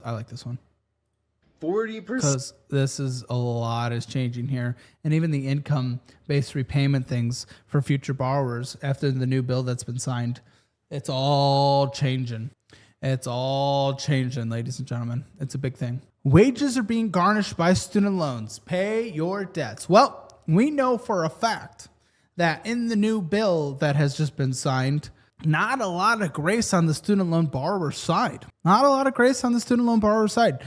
I like this one. 40%. Because this is a lot is changing here. And even the income-based repayment things for future borrowers after the new bill that's been signed, it's all changing. It's all changing, ladies and gentlemen. It's a big thing. Wages are being garnished by student loans. Pay your debts. Well, we know for a fact that in the new bill that has just been signed, not a lot of grace on the student loan borrower side. Not a lot of grace on the student loan borrower side.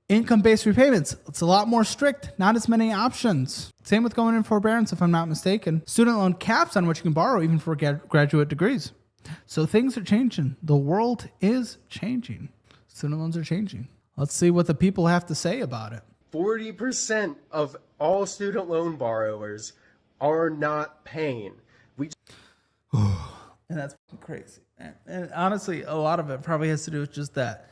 Income-based repayments, it's a lot more strict, not as many options. Same with going in forbearance, if I'm not mistaken. Student loan caps on what you can borrow, even for graduate degrees. So things are changing. The world is changing. Student loans are changing. Let's see what the people have to say about it. 40% of all student loan borrowers are not paying. And that's crazy. And honestly, a lot of it probably has to do with just that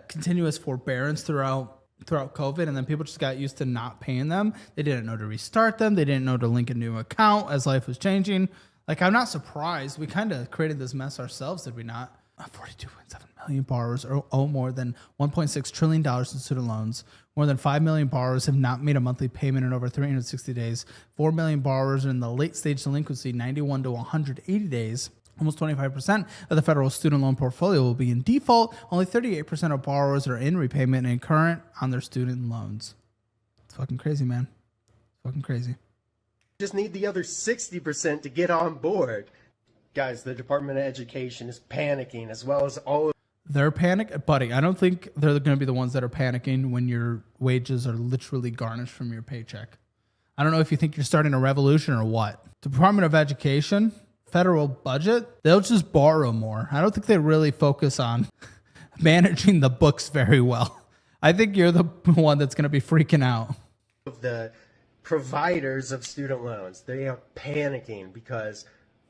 continuous forbearance throughout COVID, and then people just got used to not paying them. They didn't know to restart them. They didn't know to link a new account as life was changing. Like, I'm not surprised. We kind of created this mess ourselves, did we not? 42.7 million borrowers owe more than $1.6 trillion in student loans. More than 5 million borrowers have not made a monthly payment in over 360 days. 4 million borrowers are in the late stage delinquency, 91 to 180 days. Almost 25% of the federal student loan portfolio will be in default. Only 38% of borrowers are in repayment and current on their student loans. It's fucking crazy, man. It's fucking crazy. Just need the other 60% to get on board. Guys, the Department of Education is panicking, as well as all of... They're panicking, buddy. I don't think they're going to be the ones that are panicking when your wages are literally garnished from your paycheck. I don't know if you think you're starting a revolution or what. Department of Education, federal budget, they'll just borrow more. I don't think they really focus on managing the books very well. I think you're the one that's going to be freaking out. The providers of student loans, they are panicking because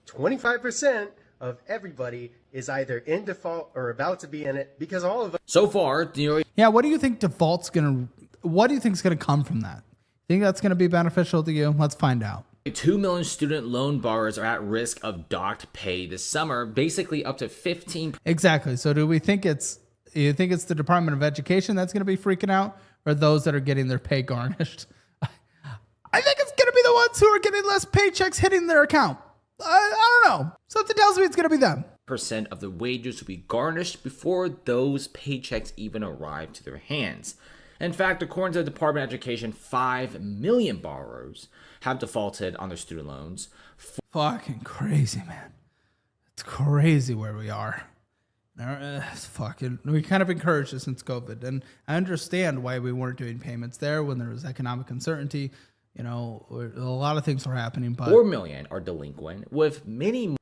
25% of everybody is either in default or about to be in it, because all of us... So far, Yeah, what do you think default's going to... What do you think is going to come from that? Think that's going to be beneficial to you? Let's find out. 2 million student loan borrowers are at risk of docked pay this summer, basically up to 15%. Exactly. So do you think it's the Department of Education that's going to be freaking out, or those that are getting their pay garnished? I think it's going to be the ones who are getting less paychecks hitting their account. I don't know. Something tells me it's going to be them. Percent of the wages will be garnished before those paychecks even arrive to their hands. In fact, according to the Department of Education, 5 million borrowers have defaulted on their student loans. Fucking crazy, man. It's crazy where we are. It's fucking. We kind of encouraged it since COVID, and I understand why we weren't doing payments there when there was economic uncertainty. You know, a lot of things were happening, but 4 million are delinquent, with many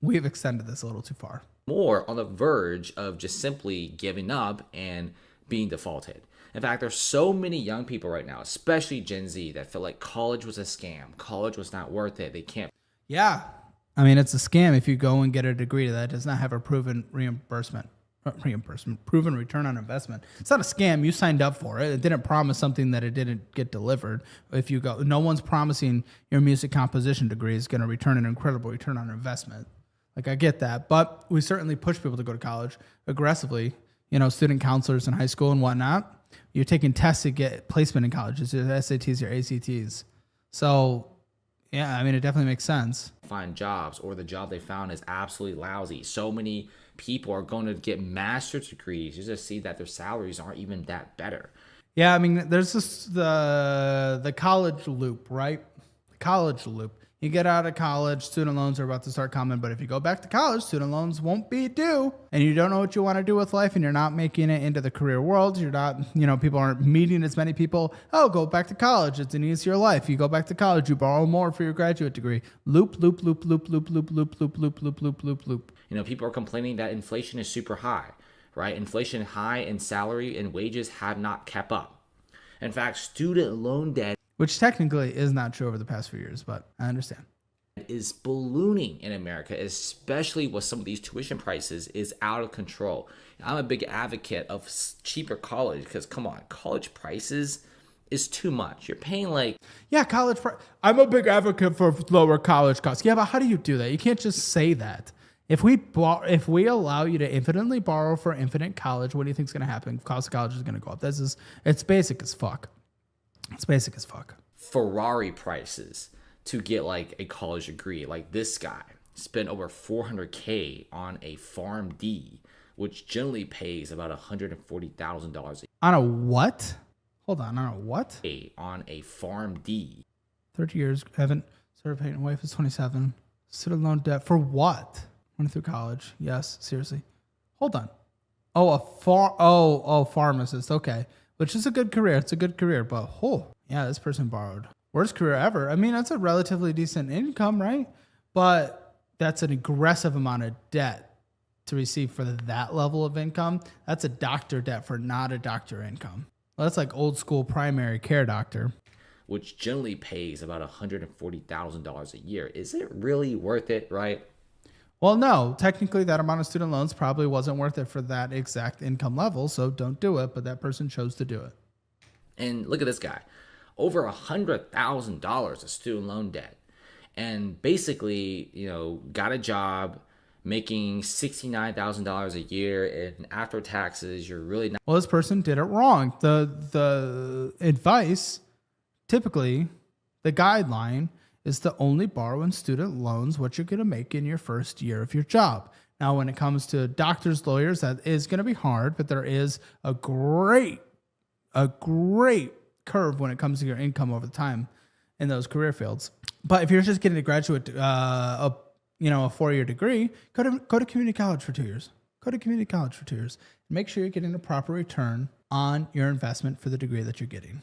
we've extended this a little too far. More on the verge of just simply giving up and being defaulted. In fact, there's so many young people right now, especially Gen Z, that feel like college was a scam. College was not worth it. They can't. Yeah. I mean, it's a scam if you go and get a degree that does not have a proven proven return on investment. It's not a scam. You signed up for it. It didn't promise something that it didn't get delivered. If you go, no one's promising your music composition degree is going to return an incredible return on investment. Like, I get that, but we certainly push people to go to college aggressively. You know, student counselors in high school and whatnot. You're taking tests to get placement in colleges, your SATs, your ACTs. So, yeah, I mean, it definitely makes sense. Find jobs, or the job they found is absolutely lousy. So many people are going to get master's degrees just to see that their salaries aren't even that better. Yeah, I mean, there's this the college loop, right? The college loop. You get out of college, student loans are about to start coming, but if you go back to college, student loans won't be due, and you don't know what you want to do with life, and you're not making it into the career world, you're not, people aren't meeting as many people. Oh, go back to college. It's an easier life. You go back to college, you borrow more for your graduate degree. Loop, loop, loop, loop, loop, loop, loop, loop, loop, loop, loop, loop, loop. People are complaining that inflation is super high, right? Inflation high and salary and wages have not kept up. In fact, student loan debt, which technically is not true over the past few years, but I understand, is ballooning in America, especially with some of these tuition prices is out of control. I'm a big advocate of cheaper college because, come on, college prices is too much. You're paying like... Yeah, I'm a big advocate for lower college costs. Yeah, but how do you do that? You can't just say that. If we allow you to infinitely borrow for infinite college, what do you think is going to happen? Cost of college is going to go up. It's basic as fuck. It's basic as fuck. Ferrari prices to get like a college degree. Like this guy spent over $400K on a Farm D, which generally pays about $140,000 On a what? Hold on a what? on a Farm D. 30 years, haven't started paying. Wife is 27. Student loan debt for what? Went through college. Yes, seriously. Hold on. Pharmacist. Okay, which is a good career. It's a good career, but yeah, this person borrowed. Worst career ever. I mean, that's a relatively decent income, right? But that's an aggressive amount of debt to receive for that level of income. That's a doctor debt for not a doctor income. Well, that's like old school primary care doctor, which generally pays about $140,000 a year. Is it really worth it, right? Well, no, technically that amount of student loans probably wasn't worth it for that exact income level, so don't do it, but that person chose to do it. And look at this guy, over $100,000 of student loan debt. And basically, got a job making $69,000 a year, and after taxes, you're really not. Well, this person did it wrong. The advice, typically, the guideline is to only borrow in student loans what you're going to make in your first year of your job. Now, when it comes to doctors, lawyers, that is going to be hard, but there is a great curve when it comes to your income over time in those career fields. But if you're just getting a graduate, a 4-year degree, go to community college for 2 years. Go to community college for 2 years. Make sure you're getting a proper return on your investment for the degree that you're getting.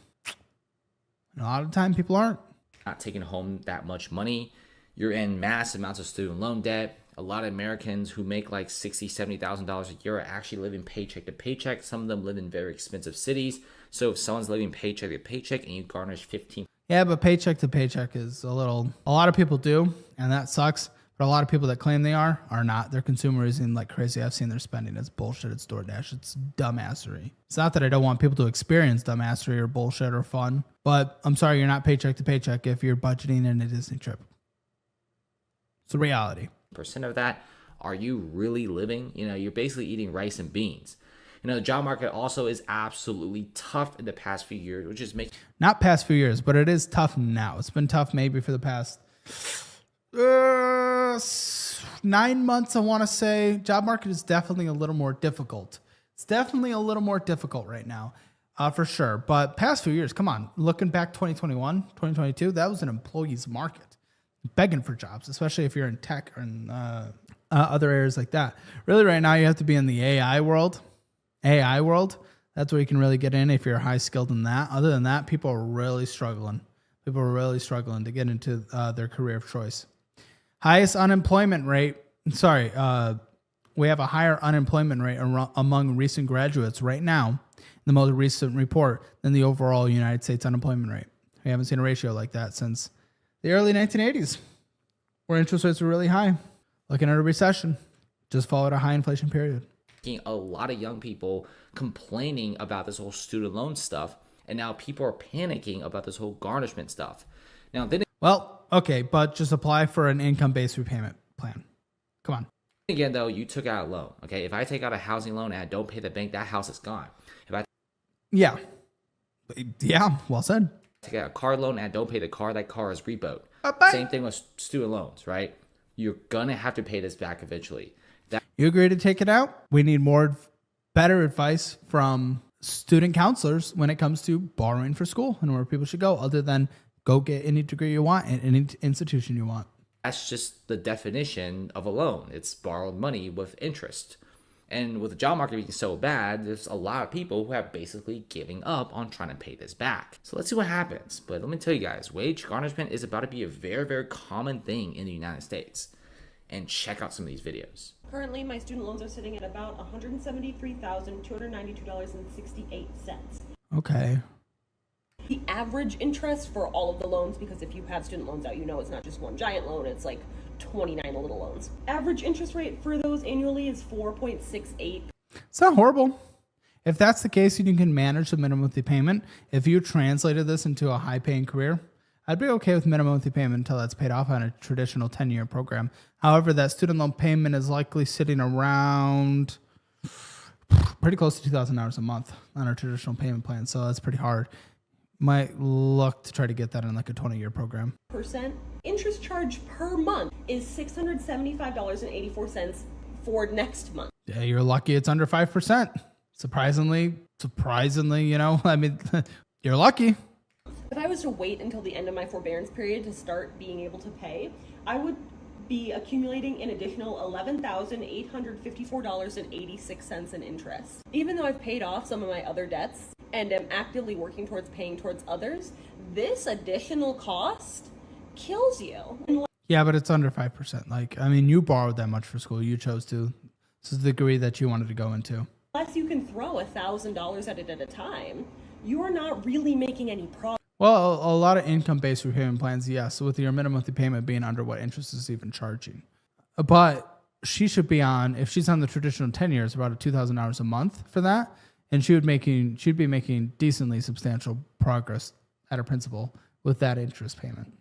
And a lot of the time, people aren't. Not taking home that much money. You're in massive amounts of student loan debt. A lot of Americans who make like $60,000, $70,000 a year are actually living paycheck to paycheck. Some of them live in very expensive cities. So if someone's living paycheck to paycheck and you garnish 15. Yeah, but paycheck to paycheck is a lot of people do, and that sucks. But a lot of people that claim they are not. They're consumerism like crazy. I've seen their spending. It's bullshit. It's DoorDash. It's dumbassery. It's not that I don't want people to experience dumbassery or bullshit or fun, but I'm sorry, you're not paycheck to paycheck if you're budgeting in a Disney trip. It's a reality. Percent of that, are you really living? You're basically eating rice and beans. The job market also is absolutely tough in the past few years, which is making... Not past few years, but it is tough now. It's been tough maybe for the past 9 months, I want to say. Job market is definitely a little more difficult. It's definitely a little more difficult right now, for sure. But past few years, come on. Looking back 2021, 2022, that was an employee's market. Begging for jobs, especially if you're in tech or in other areas like that. Really, right now, you have to be in the AI world. That's where you can really get in if you're high skilled in that. Other than that, people are really struggling. To get into their career of choice. Highest unemployment rate. We have a higher unemployment rate among recent graduates right now, in the most recent report, than the overall United States unemployment rate. We haven't seen a ratio like that since the early 1980s, where interest rates were really high. Looking at a recession, just followed a high inflation period. A lot of young people complaining about this whole student loan stuff, and now people are panicking about this whole garnishment stuff. Now, okay, but just apply for an income-based repayment plan. Come on. Again, though, you took out a loan. Okay, if I take out a housing loan and I don't pay the bank, that house is gone. Yeah, well said. Take out a car loan and I don't pay the car, that car is repoed. Same thing with student loans, right? You're gonna have to pay this back eventually. You agree to take it out? We need better advice from student counselors when it comes to borrowing for school and where people should go, other than go get any degree you want in any institution you want. That's just the definition of a loan. It's borrowed money with interest. And with the job market being so bad, there's a lot of people who have basically giving up on trying to pay this back. So let's see what happens. But let me tell you guys, wage garnishment is about to be a very, very common thing in the United States. And check out some of these videos. Currently, my student loans are sitting at about $173,292.68. Okay. The average interest for all of the loans, because if you have student loans out, it's not just one giant loan, it's like 29 little loans. Average interest rate for those annually is 4.68. It's not horrible. If that's the case, you can manage the minimum monthly payment. If you translated this into a high-paying career, I'd be okay with minimum monthly payment until that's paid off on a traditional 10-year program. However, that student loan payment is likely sitting around pretty close to $2,000 a month on our traditional payment plan. So that's pretty hard. Might look to try to get that in like a 20-year program. Percent interest charge per month is $675.84 for next month. Yeah, you're lucky it's under 5%. Surprisingly, you know, I mean, you're lucky. If I was to wait until the end of my forbearance period to start being able to pay, I would be accumulating an additional $11,854.86 in interest. Even though I've paid off some of my other debts and am actively working towards paying towards others, this additional cost kills you. Yeah, but it's under 5%. Like, I mean, you borrowed that much for school. You chose to. This is the degree that you wanted to go into. Unless you can throw $1,000 at it at a time, you are not really making any progress. Well, a lot of income-based repayment plans, yes, with your minimum monthly payment being under what interest is even charging. But she should be on, if she's on the traditional 10 years, about $2,000 a month for that, and she'd be making decently substantial progress at her principal with that interest payment.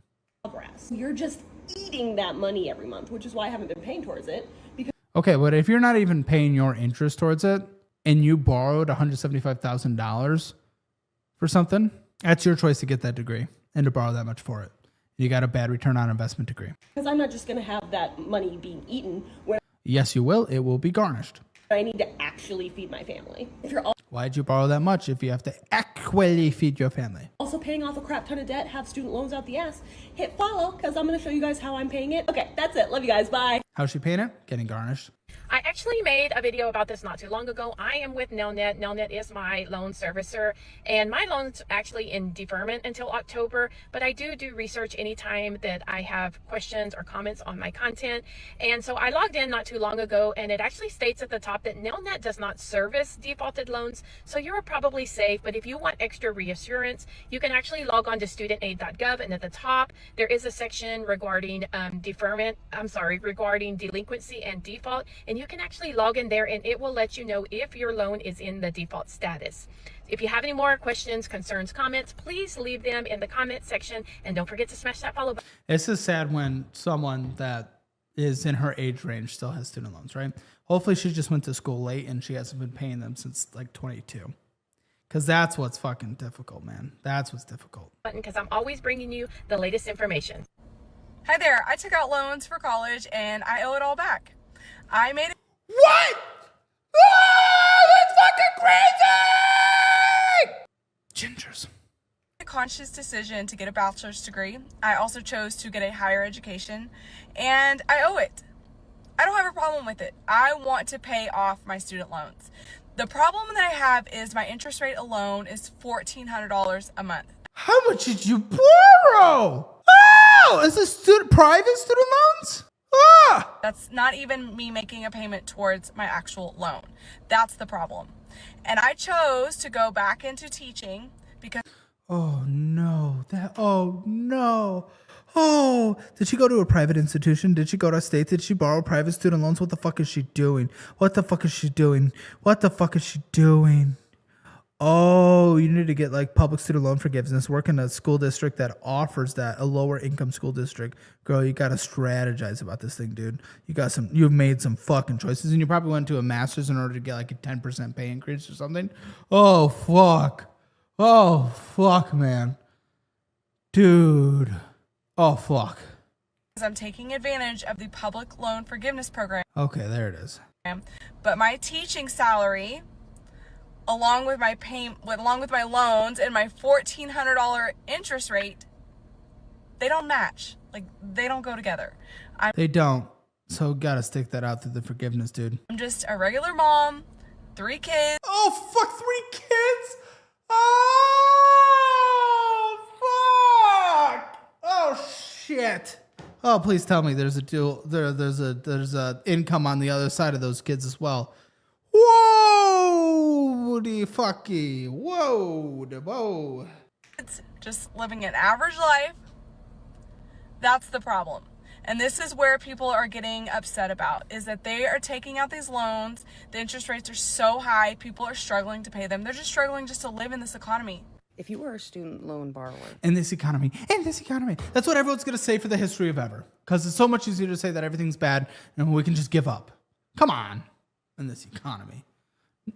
You're just eating that money every month, which is why I haven't been paying towards it. Because okay, but if you're not even paying your interest towards it, and you borrowed $175,000 for something, that's your choice to get that degree and to borrow that much for it. You got a bad return on investment degree. because I'm not just going to have that money being eaten when Yes, you will. It will be garnished. I need to actually feed my family. If you're Why'd you borrow that much if you have to actually feed your family? also paying off a crap ton of debt, have student loans out the ass, hit follow because I'm going to show you guys how I'm paying it. Okay, that's it. Love you guys. Bye. How's she paying it? Getting garnished. I actually made a video about this not too long ago. I am with Nelnet. Nelnet is my loan servicer, and my loan's actually in deferment until October, but I do research anytime that I have questions or comments on my content. And so I logged in not too long ago, and it actually states at the top that Nelnet does not service defaulted loans, so you're probably safe. But if you want extra reassurance, you can actually log on to studentaid.gov, and at the top there is a section regarding regarding delinquency and default, and you can actually log in there and it will let you know if your loan is in the default status. If you have any more questions, concerns, comments, please leave them in the comment section, and don't forget to smash that follow button. It's just sad when someone that is in her age range still has student loans, right? Hopefully she just went to school late and she hasn't been paying them since like 22. Because that's what's fucking difficult, man. That's what's difficult. Because I'm always bringing you the latest information. Hi there, I took out loans for college and I owe it all back. I made What? Oh, that's fucking crazy! Gingers. a conscious decision to get a bachelor's degree. I also chose to get a higher education, and I owe it. I don't have a problem with it. I want to pay off my student loans. The problem that I have is my interest rate alone is $1,400 a month. How much did you borrow? Oh, is this private student loans? Ah! That's not even me making a payment towards my actual loan. That's the problem. And I chose to go back into teaching because Oh no! Oh no! Oh, did she go to a private institution? Did she go to state? Did she borrow private student loans? What the fuck is she doing? What the fuck is she doing? What the fuck is she doing? Oh, you need to get like public student loan forgiveness. Work in a school district that offers that, a lower income school district. Girl, you gotta strategize about this thing, dude. You've made some fucking choices, and you probably went to a master's in order to get like a 10% pay increase or something. Oh fuck. Oh fuck, man. Dude. Oh fuck. I'm taking advantage of the public loan forgiveness program. Okay, there it is. But my teaching salary, along with my loans and my $1,400 interest rate, they don't match. Like, they don't go together. They don't. So gotta stick that out through the forgiveness, dude. I'm just a regular mom, 3 kids. Oh fuck, 3 kids. Oh fuck. Oh shit. Oh, please tell me there's a income on the other side of those kids as well. Whoa, the fucky. Whoa. It's just living an average life. That's the problem. And this is where people are getting upset about, is that they are taking out these loans. The interest rates are so high. People are struggling to pay them. They're just struggling just to live in this economy. If you are a student loan borrower, in this economy. That's what everyone's going to say for the history of ever. Because it's so much easier to say that everything's bad and we can just give up. Come on. In this economy.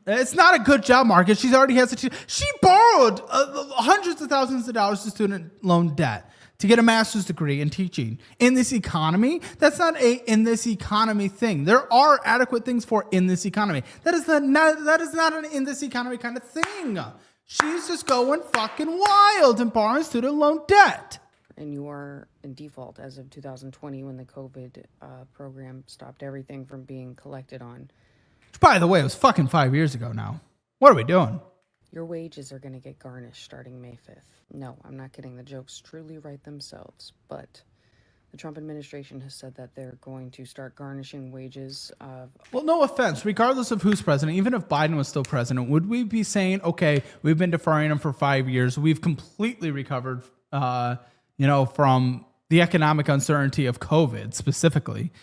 It's not a good job market. She already has she borrowed hundreds of thousands of dollars to student loan debt to get a master's degree in teaching. In this economy, that's not a in this economy thing. There are adequate things for in this economy. That is not an in this economy kind of thing. She's just going fucking wild and borrowing student loan debt. and you are in default as of 2020 when the COVID program stopped everything from being collected on, Which, by the way, it was fucking 5 years ago now. What are we doing? your wages are going to get garnished starting May 5th. No, I'm not kidding. The jokes truly write themselves, but the Trump administration has said that they're going to start garnishing wages of... Well, no offense. Regardless of who's president, even if Biden was still president, would we be saying, okay, we've been deferring him for 5 years. We've completely recovered, from the economic uncertainty of COVID specifically,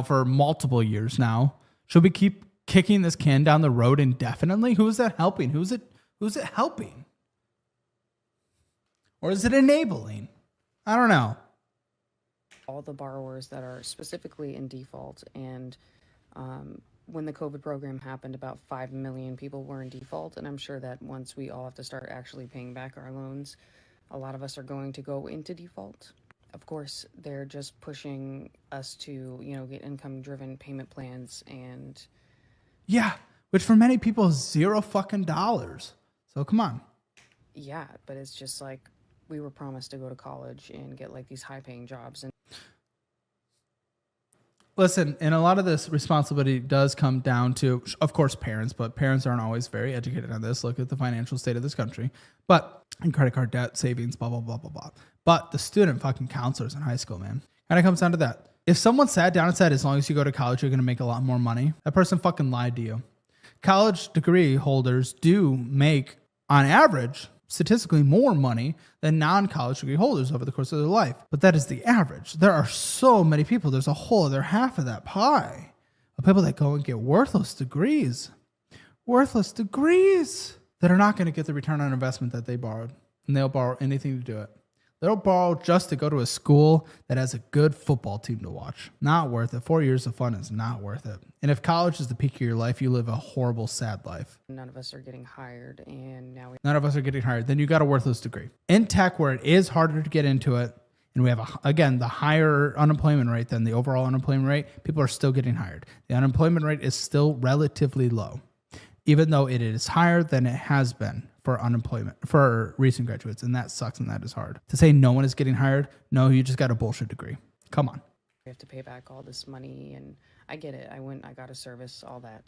for multiple years now. Should we keep kicking this can down the road indefinitely? Who is that helping? Who's it helping? Or is it enabling? I don't know. all the borrowers that are specifically in default. And when the COVID program happened, about 5 million people were in default. And I'm sure that once we all have to start actually paying back our loans, a lot of us are going to go into default. Of course, they're just pushing us to, get income-driven payment plans and... Yeah, which for many people is $0 fucking dollars. So come on. Yeah, but it's just like we were promised to go to college and get like these high-paying jobs. And listen, and a lot of this responsibility does come down to, of course, parents, but parents aren't always very educated on this. Look at the financial state of this country. And credit card debt, savings, blah, blah, blah, blah, blah. But the student fucking counselors in high school, man. Kind of comes down to that. If someone sat down and said, as long as you go to college, you're going to make a lot more money, that person fucking lied to you. College degree holders do make, on average, statistically more money than non-college degree holders over the course of their life. But that is the average. There are so many people. There's a whole other half of that pie of people that go and get worthless degrees that are not going to get the return on investment that they borrowed. And they'll borrow anything to do it. They'll borrow just to go to a school that has a good football team to watch. Not worth it. 4 years of fun is not worth it. And if college is the peak of your life, you live a horrible, sad life. none of us are getting hired, and now None of us are getting hired. Then you got a worthless degree. In tech, where it is harder to get into it, and we have, the higher unemployment rate than the overall unemployment rate, people are still getting hired. The unemployment rate is still relatively low, even though it is higher than it has been for unemployment for recent graduates. And that sucks, and that is hard. To say no one is getting hired, no, you just got a bullshit degree. Come on. we have to pay back all this money, and I get it. I got a service, all that.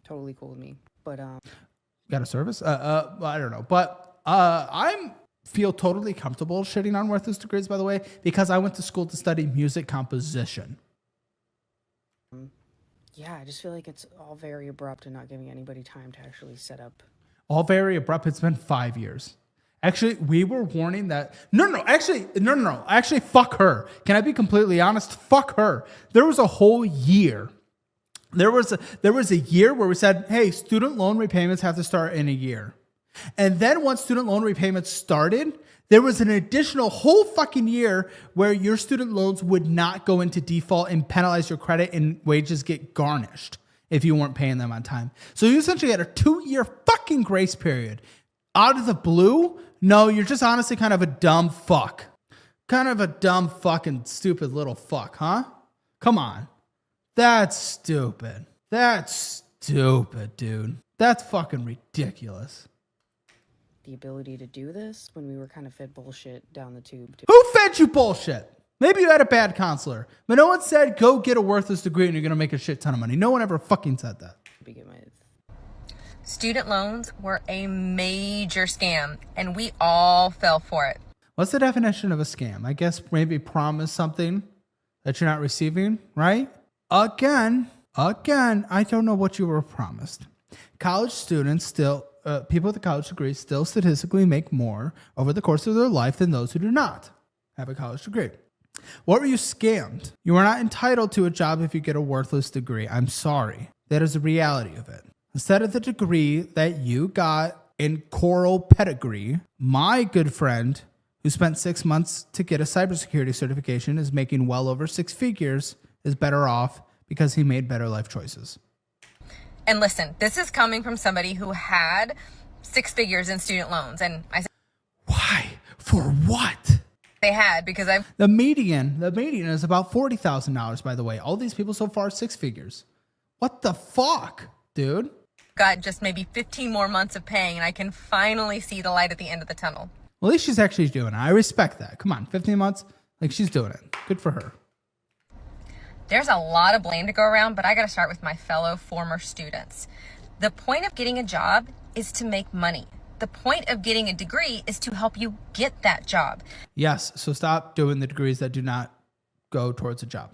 Totally cool with me. But Got a service? I don't know. But I feel totally comfortable shitting on worthless degrees, by the way, because I went to school to study music composition. yeah, I just feel like it's all very abrupt and not giving anybody time to actually set up. All very abrupt. It's been 5 years. Actually, we were warning that. No. Actually, fuck her. Can I be completely honest? Fuck her. There was a whole year. There was a year where we said, hey, student loan repayments have to start in a year. And then once student loan repayments started, there was an additional whole fucking year where your student loans would not go into default and penalize your credit and wages get garnished if you weren't paying them on time. So you essentially had a 2-year fucking grace period. Out of the blue, no, you're just honestly kind of a dumb fuck. Kind of a dumb fucking stupid little fuck, huh? Come on. That's stupid. That's stupid, dude. That's fucking ridiculous. The ability to do this when we were kind of fed bullshit down the tube. Who fed you bullshit? Maybe you had a bad counselor, but no one said go get a worthless degree and you're going to make a shit ton of money. No one ever fucking said that. To begin with. Student loans were a major scam, and we all fell for it. What's the definition of a scam? I guess maybe promise something that you're not receiving, right? Again, I don't know what you were promised. College students still, people with a college degree still statistically make more over the course of their life than those who do not have a college degree. What were you scammed? You are not entitled to a job if you get a worthless degree. I'm sorry. That is the reality of it. Instead of the degree that you got in choral pedigree. My good friend who spent 6 months to get a cybersecurity certification is making well over 6 figures, is better off because he made better life choices. And listen, this is coming from somebody who had 6 figures in student loans. And I said, why? For what? they had, because I've The median is about $40,000, by the way. All these people so far, 6 figures. What the fuck, dude? got just maybe 15 more months of paying, and I can finally see the light at the end of the tunnel. Well, at least she's actually doing it. I respect that. Come on, 15 months. Like, she's doing it. Good for her. There's a lot of blame to go around, but I got to start with my fellow former students. The point of getting a job is to make money. The point of getting a degree is to help you get that job. Yes, so stop doing the degrees that do not go towards a job.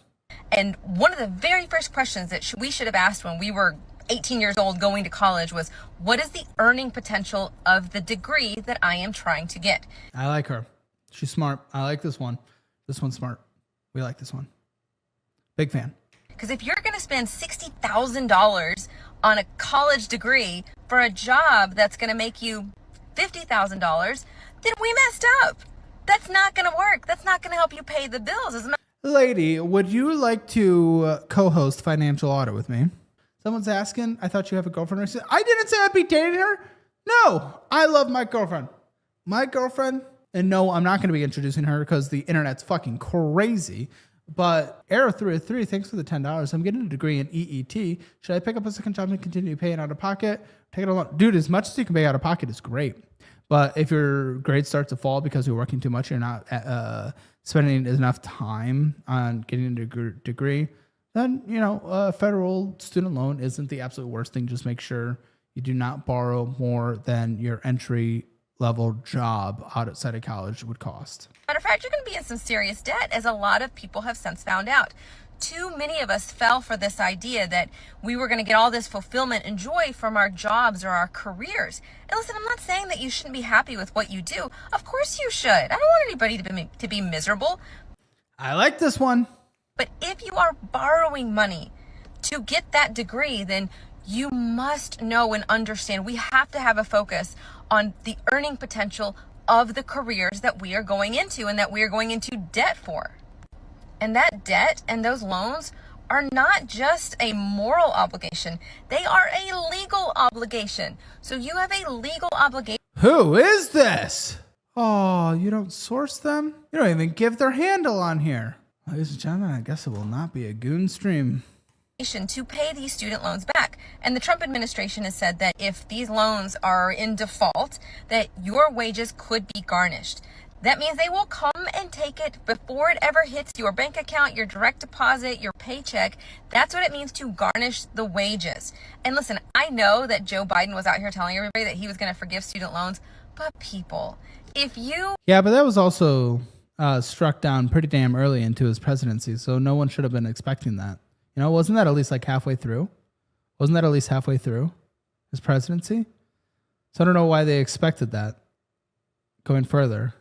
And one of the very first questions that we should have asked when we were 18 years old going to college was, what is the earning potential of the degree that I am trying to get? I like her. She's smart. I like this one. This one's smart. We like this one. Big fan. Because if you're going to spend $60,000 on a college degree for a job that's going to make you $50,000, then we messed up. That's not going to work. That's not going to help you pay the bills. Lady, would you like to co-host Financial Audit with me? Someone's asking, I thought you have a girlfriend. I didn't say I'd be dating her. No, I love my girlfriend. My girlfriend, and no, I'm not going to be introducing her because the internet's fucking crazy. But Arrow303, thanks for the $10. I'm getting a degree in EET. Should I pick up a second job and continue paying out of pocket? Take it along. Dude, as much as you can pay out of pocket is great. But if your grades start to fall because you're working too much, you're not spending enough time on getting a degree, then, you know, a federal student loan isn't the absolute worst thing. Just make sure you do not borrow more than your entry level job outside of college would cost. Matter of fact, you're going to be in some serious debt, as a lot of people have since found out. Too many of us fell for this idea that we were going to get all this fulfillment and joy from our jobs or our careers. And listen, I'm not saying that you shouldn't be happy with what you do. Of course you should. I don't want anybody to be miserable. I like this one. But if you are borrowing money to get that degree, then you must know and understand we have to have a focus on the earning potential of the careers that we are going into and that we are going into debt for. And that debt and those loans are not just a moral obligation. They are a legal obligation. So you have a legal obligation. Who is this? Oh, you don't source them? You don't even give their handle on here. Ladies and gentlemen, I guess it will not be a goon stream. To pay these student loans back. And the Trump administration has said that if these loans are in default, that your wages could be garnished. That means they will come and take it before it ever hits your bank account, your direct deposit, your paycheck. That's what it means to garnish the wages. And listen, I know that Joe Biden was out here telling everybody that he was going to forgive student loans, but people, if you... Yeah, but that was also struck down pretty damn early into his presidency, so no one should have been expecting that. You know, wasn't that at least like halfway through? Wasn't that at least halfway through his presidency? So I don't know why they expected that going further.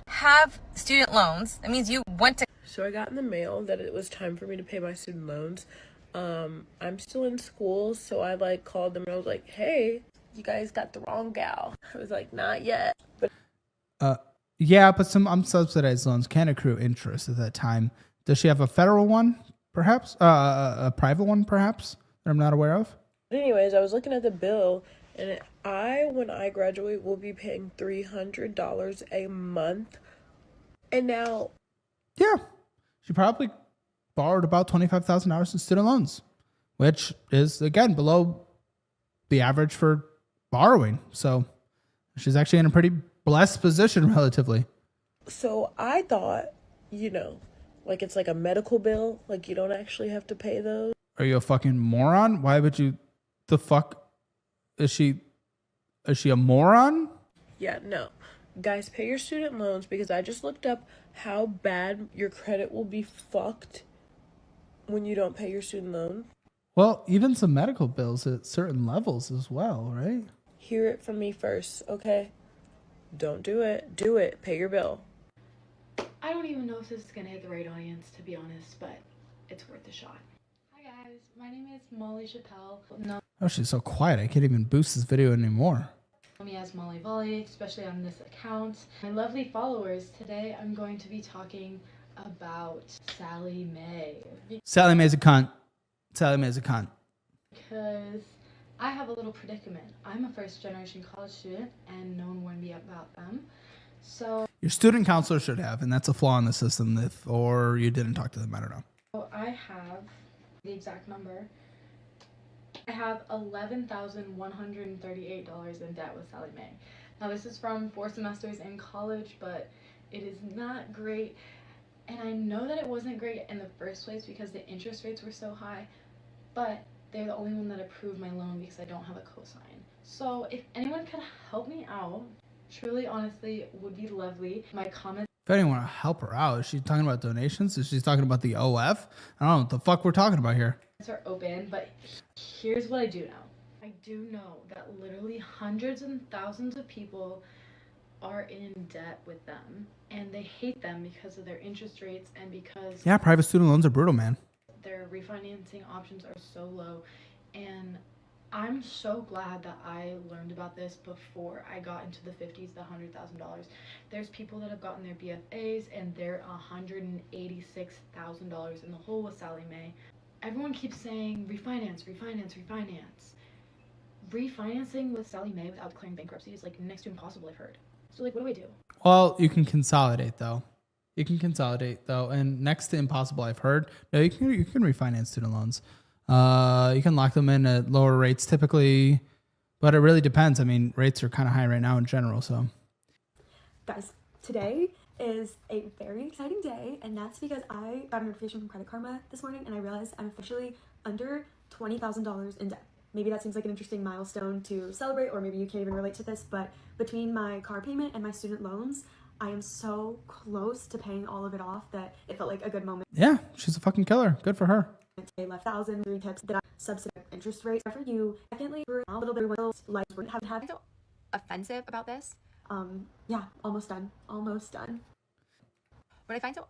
Have student loans. That means you went to... So I got in the mail that it was time for me to pay my student loans. I'm still in school, so I called them and I was like, hey, you guys got the wrong gal. I was like, not yet. But yeah, but some unsubsidized loans can accrue interest at that time. Does she have a federal one, perhaps? A private one, perhaps, that I'm not aware of? anyways, I was looking at the bill, and when I graduate, will be paying $300 a month. And now... Yeah, she probably borrowed about $25,000 in student loans, which is, again, below the average for borrowing. So she's actually in a pretty blessed position relatively. So I thought, it's like a medical bill. Like, you don't actually have to pay those. Are you a fucking moron? Why would you... The fuck? Is she a moron? Yeah, no. Guys, pay your student loans, because I just looked up how bad your credit will be fucked when you don't pay your student loan. Well, even some medical bills at certain levels as well, right? Hear it from me first, okay? Don't do it. Do it. Pay your bill. I don't even know if this is going to hit the right audience, to be honest, but it's worth a shot. Hi guys, my name is Molly Chappelle. No Oh, she's so quiet. I can't even boost this video anymore. Me as Molly Volley, especially on this account. My lovely followers, today I'm going to be talking about Sally Mae. Sally Mae's a cunt. Sally Mae's a cunt. Because I have a little predicament. I'm a first generation college student and no one warned me about them. So Your student counselor should have, and that's a flaw in the system, or you didn't talk to them. I don't know. I have the exact number. I have $11,138 in debt with Sally Mae. Now this is from 4 semesters in college, but it is not great. And I know that it wasn't great in the first place because the interest rates were so high, but they're the only one that approved my loan because I don't have a cosign. So if anyone could help me out, truly, honestly, would be lovely. My comments If anyone want to help her out, is she talking about donations? Is she talking about the OF? I don't know what the fuck we're talking about here. are open, but here's what I do know. I do know that literally hundreds and thousands of people are in debt with them, and they hate them because of their interest rates and because Yeah, private student loans are brutal, man. their refinancing options are so low. And I'm so glad that I learned about this before I got into the 50s, the $100,000. There's people that have gotten their BFAs and they're $186,000 in the hole with Sally Mae. Everyone keeps saying refinance, refinance, refinance. Refinancing with Sally Mae without declaring bankruptcy is like next to impossible, I've heard. So like, what do I do? Well, you can consolidate though. And next to impossible, I've heard. No, you can refinance student loans. You can lock them in at lower rates typically, but it really depends. I mean, rates are kind of high right now in general. So, Guys, today is a very exciting day, and that's because I got a notification from Credit Karma this morning, and I realized I'm officially under $20,000 in debt. Maybe that seems like an interesting milestone to celebrate, or maybe you can't even relate to this, but between my car payment and my student loans, I am so close to paying all of it off that it felt like a good moment. yeah, she's a fucking killer. Good for her. I left 1,003 tips that I subsidized interest rates for you. Secondly, for a little bit of like wouldn't have had So offensive about this? yeah, almost done. What I find so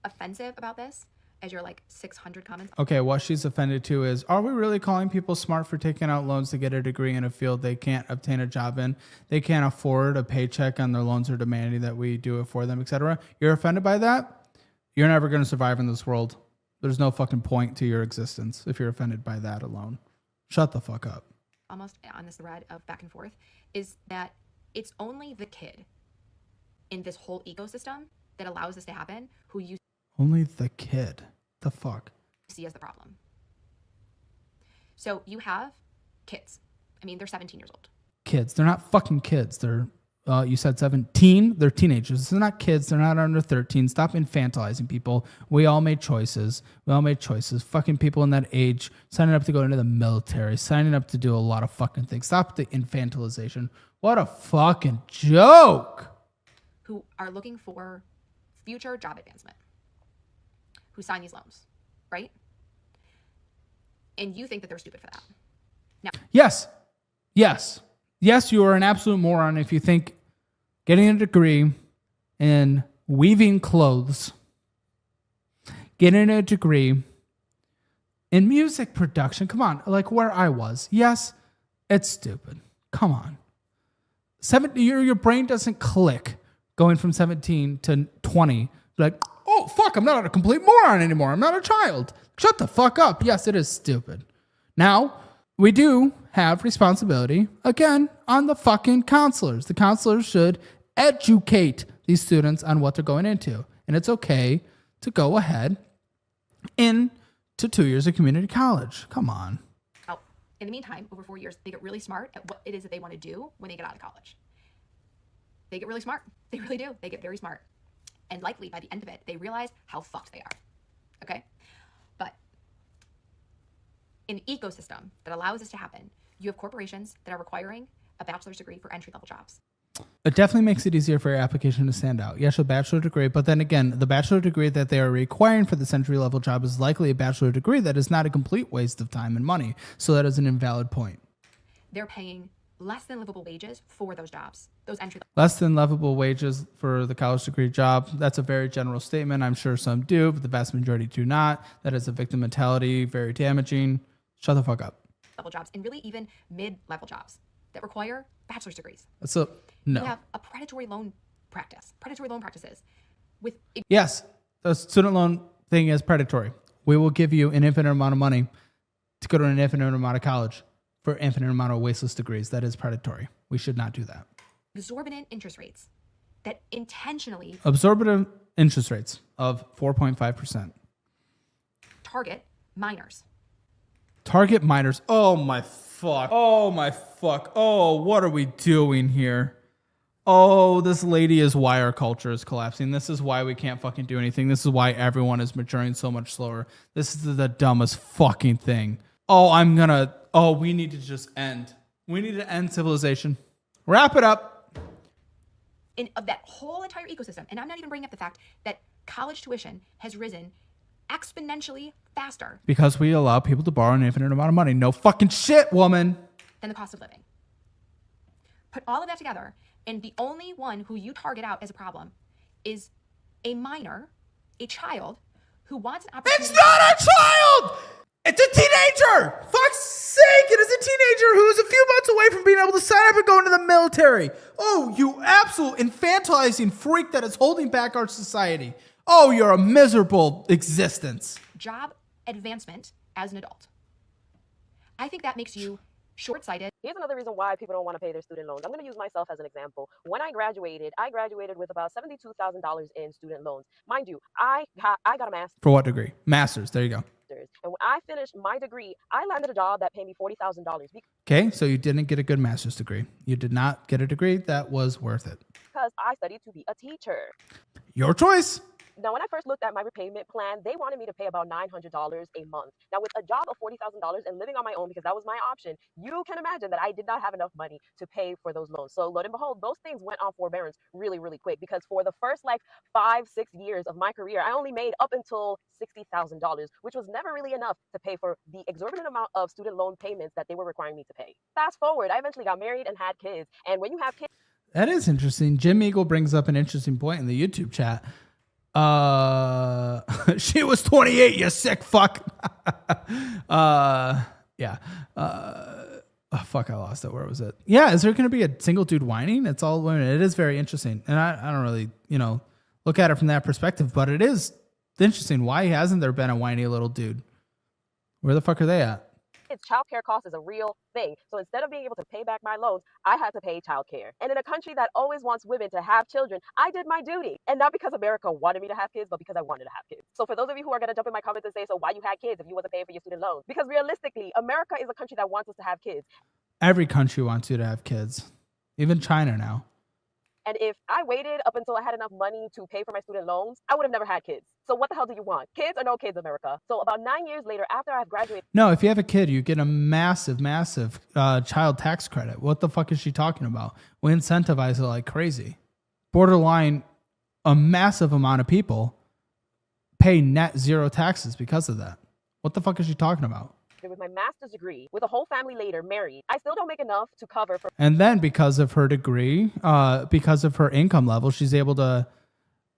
offensive about this is your like 600 comments. Okay, what she's offended to is, are we really calling people smart for taking out loans to get a degree in a field they can't obtain a job in? They can't afford a paycheck on their loans or demanding that we do it for them, etc. You're offended by that? You're never going to survive in this world. There's no fucking point to your existence if you're offended by that alone. Shut the fuck up. Almost on this thread of back and forth is that it's only the kid in this whole ecosystem that allows this to happen who you Only the kid. The fuck? see as the problem. So you have kids. I mean, they're 17 years old. Kids. They're not fucking kids. They're, you said 17? They're teenagers. They're not kids. They're not under 13. Stop infantilizing people. We all made choices. Fucking people in that age signing up to go into the military, signing up to do a lot of fucking things. Stop the infantilization. What a fucking joke. Who are looking for future job advancement, who sign these loans, right? And you think that they're stupid for that. Now, Yes, you are an absolute moron if you think getting a degree in weaving clothes, getting a degree in music production, come on, like where I was. Yes, it's stupid. Come on. Your brain doesn't click going from 17 to 20. Like, oh, fuck, I'm not a complete moron anymore. I'm not a child. Shut the fuck up. Yes, it is stupid. Now, we do have responsibility, again, on the fucking counselors. The counselors should educate these students on what they're going into. And it's okay to go ahead into 2 years of community college. Come on. in the meantime, over 4 years, they get really smart at what it is that they want to do when they get out of college. They get really smart. They really do. They get very smart. And likely by the end of it, they realize how fucked they are. Okay? But in an ecosystem that allows this to happen, you have corporations that are requiring a bachelor's degree for entry-level jobs. It definitely makes it easier for your application to stand out. Yes, a bachelor degree, but then again, the bachelor degree that they are requiring for this entry-level job is likely a bachelor degree that is not a complete waste of time and money. So that is an invalid point. They're paying less than livable wages for those jobs, those entry. Less than livable wages for the college degree job. That's a very general statement. I'm sure some do, but the vast majority do not. That is a victim mentality, very damaging. Shut the fuck up. Level jobs and really even mid-level jobs that require bachelor's degrees. So no. You have a predatory loan practices with Yes, the student loan thing is predatory. We will give you an infinite amount of money to go to an infinite amount of college for an infinite amount of wasteless degrees. That is predatory. We should not do that. exorbitant interest rates that intentionally Absorbent interest rates of 4.5%. target minors. Target minors. Oh my fuck. Oh my fuck. Oh, what are we doing here? Oh, this lady is why our culture is collapsing. This is why we can't fucking do anything. This is why everyone is maturing so much slower. This is the dumbest fucking thing. Oh, we need to just end. We need to end civilization. Wrap it up. Of that whole entire ecosystem, and I'm not even bringing up the fact that college tuition has risen exponentially faster Because we allow people to borrow an infinite amount of money. No fucking shit, woman. than the cost of living. Put all of that together, and the only one who you target out as a problem is a minor, a child, who wants an opportunity. It's not a child! It's a teenager! Fuck's sake, it is a teenager who is a few months away from being able to sign up and go into the military. Oh, you absolute infantilizing freak that is holding back our society. Oh, you're a miserable existence. Job advancement as an adult. I think that makes you short-sighted. Here's another reason why people don't want to pay their student loans. I'm going to use myself as an example. When I graduated with about $72,000 in student loans. Mind you, I got a master's. For what degree? Master's. There you go. And when I finished my degree, I landed a job that paid me $40,000 Okay, so you didn't get a good master's degree. You did not get a degree that was worth it. because I studied to be a teacher. Your choice. Now, when I first looked at my repayment plan, they wanted me to pay about $900 a month. Now, with a job of $40,000 and living on my own, because that was my option, you can imagine that I did not have enough money to pay for those loans. So, lo and behold, those things went on forbearance really, really quick, because for the first 5-6 years of my career, I only made up until $60,000, which was never really enough to pay for the exorbitant amount of student loan payments that they were requiring me to pay. Fast forward, I eventually got married and had kids. And when you have kids, that is interesting. Jim Eagle brings up an interesting point in the YouTube chat. She was 28, you sick fuck. Yeah. Fuck, I lost it. Where was it? Yeah, is there going to be a single dude whining? It's all women. It is very interesting. And I don't really, look at it from that perspective, but it is interesting. Why hasn't there been a whiny little dude? Where the fuck are they at? childcare cost is a real thing. So instead of being able to pay back my loans, I had to pay childcare. And in a country that always wants women to have children, I did my duty. And not because America wanted me to have kids, but because I wanted to have kids. So for those of you who are going to jump in my comments and say, so why you had kids if you wasn't paying for your student loans? Because realistically, America is a country that wants us to have kids. Every country wants you to have kids. Even China now. And if I waited up until I had enough money to pay for my student loans, I would have never had kids. So what the hell do you want? Kids or no kids, America? So about 9 years later, after I've graduated. No, if you have a kid, you get a massive child tax credit. What the fuck is she talking about? We incentivize it like crazy. Borderline, a massive amount of people pay net zero taxes because of that. What the fuck is she talking about? With my master's degree, with a whole family later, married, I still don't make enough to cover for. And then because of her degree, because of her income level, she's able to,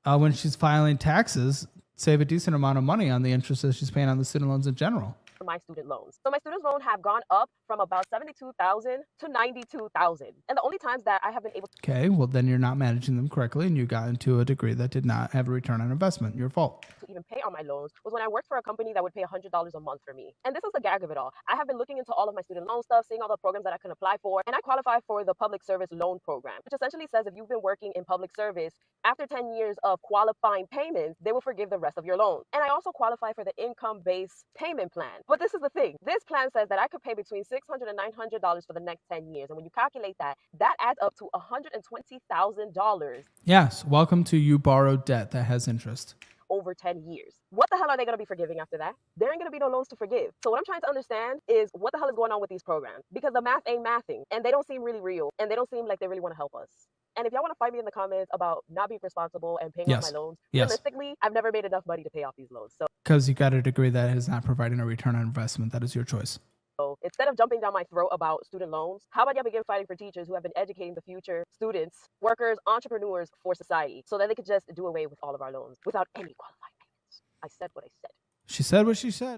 when she's filing taxes, save a decent amount of money on the interest that she's paying on the student loans in general. For my student loans. So my student loans have gone up from about $72,000 to $92,000. And the only times that I have been able to. Okay, well then you're not managing them correctly and you got into a degree that did not have a return on investment. Your fault. To even pay on my loans was when I worked for a company that would pay $100 a month for me. And this is the gag of it all. I have been looking into all of my student loan stuff, seeing all the programs that I can apply for, and I qualify for the public service loan program, which essentially says if you've been working in public service, after 10 years of qualifying payments, they will forgive the rest of your loan. And I also qualify for the income-based payment plan. But this is the thing. This plan says that I could pay between $600 and $900 for the next 10 years. And when you calculate that, that adds up to $120,000. Yes, welcome to you borrowed debt that has interest. Over 10 years. What the hell are they going to be forgiving after that? There ain't going to be no loans to forgive. So what I'm trying to understand is what the hell is going on with these programs? Because the math ain't mathing, and they don't seem really real, and they don't seem like they really want to help us. And if y'all want to fight me in the comments about not being responsible and paying off my loans, realistically, I've never made enough money to pay off these loans. So because you got a degree that is not providing a return on investment, that is your choice. So instead of jumping down my throat about student loans, how about y'all begin fighting for teachers who have been educating the future students, workers, entrepreneurs for society, so that they could just do away with all of our loans without any qualified payments? I said what I said. She said what she said.